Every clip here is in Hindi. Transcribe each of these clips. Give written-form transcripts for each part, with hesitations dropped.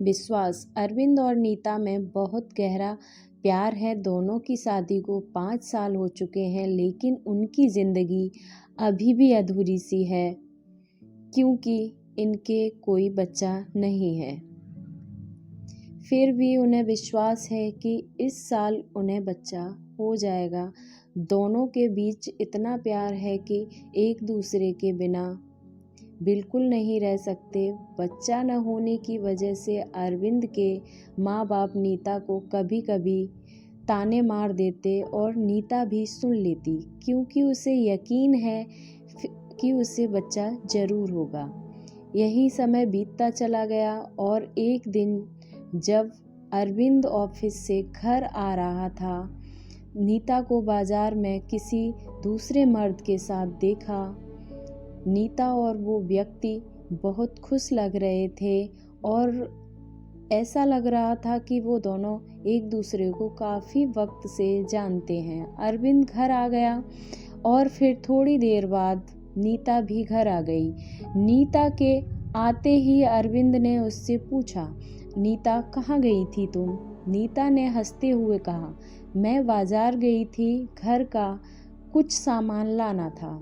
विश्वास। अरविंद और नीता में बहुत गहरा प्यार है। दोनों की शादी को 5 साल हो चुके हैं, लेकिन उनकी ज़िंदगी अभी भी अधूरी सी है क्योंकि इनके कोई बच्चा नहीं है। फिर भी उन्हें विश्वास है कि इस साल उन्हें बच्चा हो जाएगा। दोनों के बीच इतना प्यार है कि एक दूसरे के बिना बिल्कुल नहीं रह सकते। बच्चा न होने की वजह से अरविंद के माँ बाप नीता को कभी कभी ताने मार देते और नीता भी सुन लेती क्योंकि उसे यकीन है कि उसे बच्चा जरूर होगा। यही समय बीतता चला गया और एक दिन जब अरविंद ऑफिस से घर आ रहा था, नीता को बाजार में किसी दूसरे मर्द के साथ देखा। नीता और वो व्यक्ति बहुत खुश लग रहे थे और ऐसा लग रहा था कि वो दोनों एक दूसरे को काफ़ी वक्त से जानते हैं। अरविंद घर आ गया और फिर थोड़ी देर बाद नीता भी घर आ गई। नीता के आते ही अरविंद ने उससे पूछा, नीता कहाँ गई थी तुम? नीता ने हंसते हुए कहा, मैं बाजार गई थी, घर का कुछ सामान लाना था।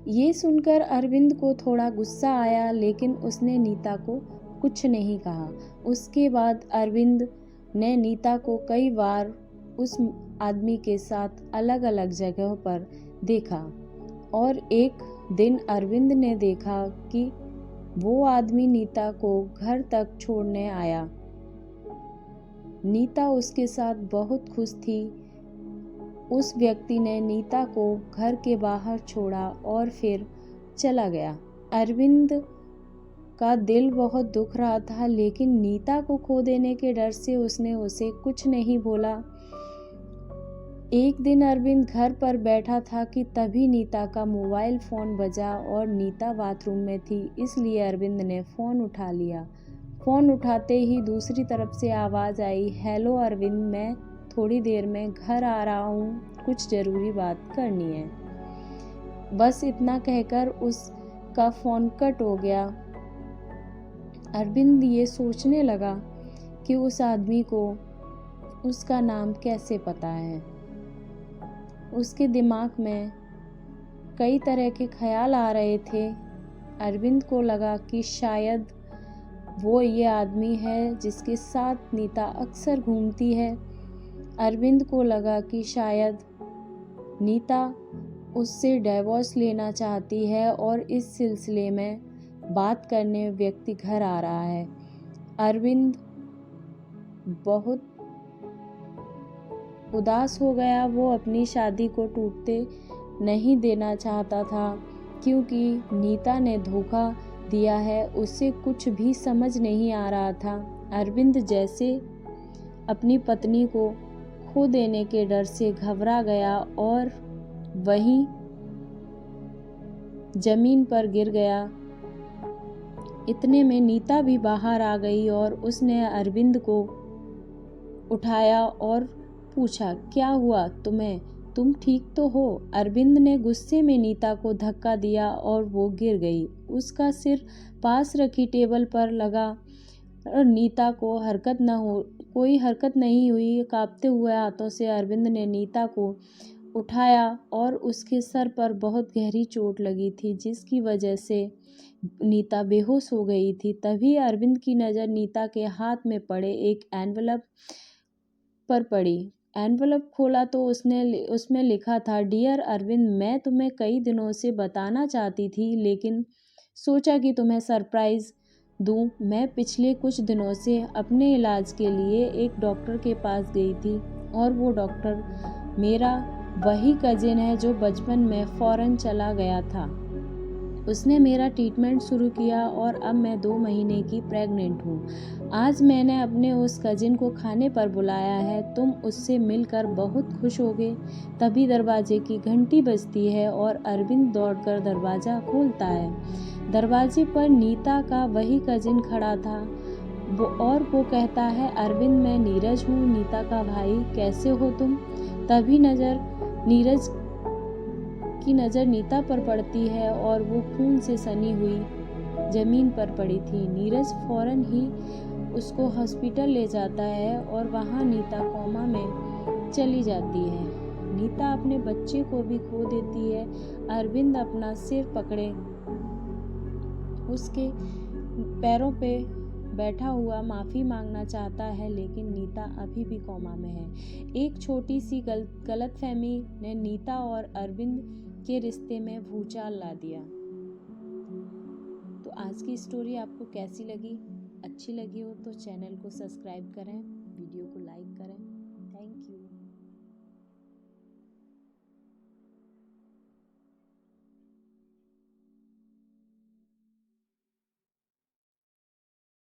ये सुनकर अरविंद को थोड़ा गुस्सा आया, लेकिन उसने नीता को कुछ नहीं कहा। उसके बाद अरविंद ने नीता को कई बार उस आदमी के साथ अलग अलग जगहों पर देखा और एक दिन अरविंद ने देखा कि वो आदमी नीता को घर तक छोड़ने आया। नीता उसके साथ बहुत खुश थी। उस व्यक्ति ने नीता को घर के बाहर छोड़ा और फिर चला गया। अरविंद का दिल बहुत दुख रहा था, लेकिन नीता को खो देने के डर से उसने उसे कुछ नहीं बोला। एक दिन अरविंद घर पर बैठा था कि तभी नीता का मोबाइल फ़ोन बजा और नीता बाथरूम में थी, इसलिए अरविंद ने फ़ोन उठा लिया। फ़ोन उठाते ही दूसरी तरफ से आवाज़ आई, हेलो अरविंद, मैं थोड़ी देर में घर आ रहा हूँ, कुछ ज़रूरी बात करनी है। बस इतना कहकर उसका फ़ोन कट हो गया। अरविंद ये सोचने लगा कि उस आदमी को उसका नाम कैसे पता है। उसके दिमाग में कई तरह के ख्याल आ रहे थे। अरविंद को लगा कि शायद वो ये आदमी है जिसके साथ नीता अक्सर घूमती है। अरविंद को लगा कि शायद नीता उससे डिवोर्स लेना चाहती है और इस सिलसिले में बात करने व्यक्ति घर आ रहा है। अरविंद बहुत उदास हो गया। वो अपनी शादी को टूटते नहीं देना चाहता था क्योंकि नीता ने धोखा दिया है। उसे कुछ भी समझ नहीं आ रहा था। अरविंद जैसे अपनी पत्नी को खो देने के डर से घबरा गया और वहीं जमीन पर गिर गया। इतने में नीता भी बाहर आ गई और उसने अरविंद को उठाया और पूछा, क्या हुआ तुम्हें? तुम ठीक तो हो? अरविंद ने गुस्से में नीता को धक्का दिया और वो गिर गई। उसका सिर पास रखी टेबल पर लगा और नीता को कोई हरकत नहीं हुई। कांपते हुए हाथों से अरविंद ने नीता को उठाया और उसके सर पर बहुत गहरी चोट लगी थी, जिसकी वजह से नीता बेहोश हो गई थी। तभी अरविंद की नज़र नीता के हाथ में पड़े एक एनवलप पर पड़ी। एनवलप खोला तो उसमें लिखा था, डियर अरविंद, मैं तुम्हें कई दिनों से बताना चाहती थी, लेकिन सोचा कि तुम्हें सरप्राइज़ दूं। मैं पिछले कुछ दिनों से अपने इलाज के लिए एक डॉक्टर के पास गई थी और वो डॉक्टर मेरा वही कजिन है जो बचपन में फ़ॉरेन चला गया था। उसने मेरा ट्रीटमेंट शुरू किया और अब मैं 2 महीने की प्रेग्नेंट हूँ। आज मैंने अपने उस कजिन को खाने पर बुलाया है। तुम उससे मिलकर बहुत खुश होगे। तभी दरवाजे की घंटी बजती है और अरविंद दौड़कर दरवाज़ा खोलता है। दरवाजे पर नीता का वही कजिन खड़ा था वो कहता है, अरविंद, मैं नीरज हूँ, नीता का भाई, कैसे हो तुम? तभी नीरज की नज़र नीता पर पड़ती है और वो खून से सनी हुई ज़मीन पर पड़ी थी। नीरज फौरन ही उसको हॉस्पिटल ले जाता है और वहाँ नीता कोमा में चली जाती है। नीता अपने बच्चे को भी खो देती है। अरविंद अपना सिर पकड़े उसके पैरों पे बैठा हुआ माफ़ी मांगना चाहता है, लेकिन नीता अभी भी कोमा में है। एक छोटी सी गलतफहमी ने नीता और अरविंद के रिश्ते में भूचाल ला दिया। तो आज की स्टोरी आपको कैसी लगी? अच्छी लगी हो तो चैनल को सब्सक्राइब करें, वीडियो को लाइक करें। Thank you.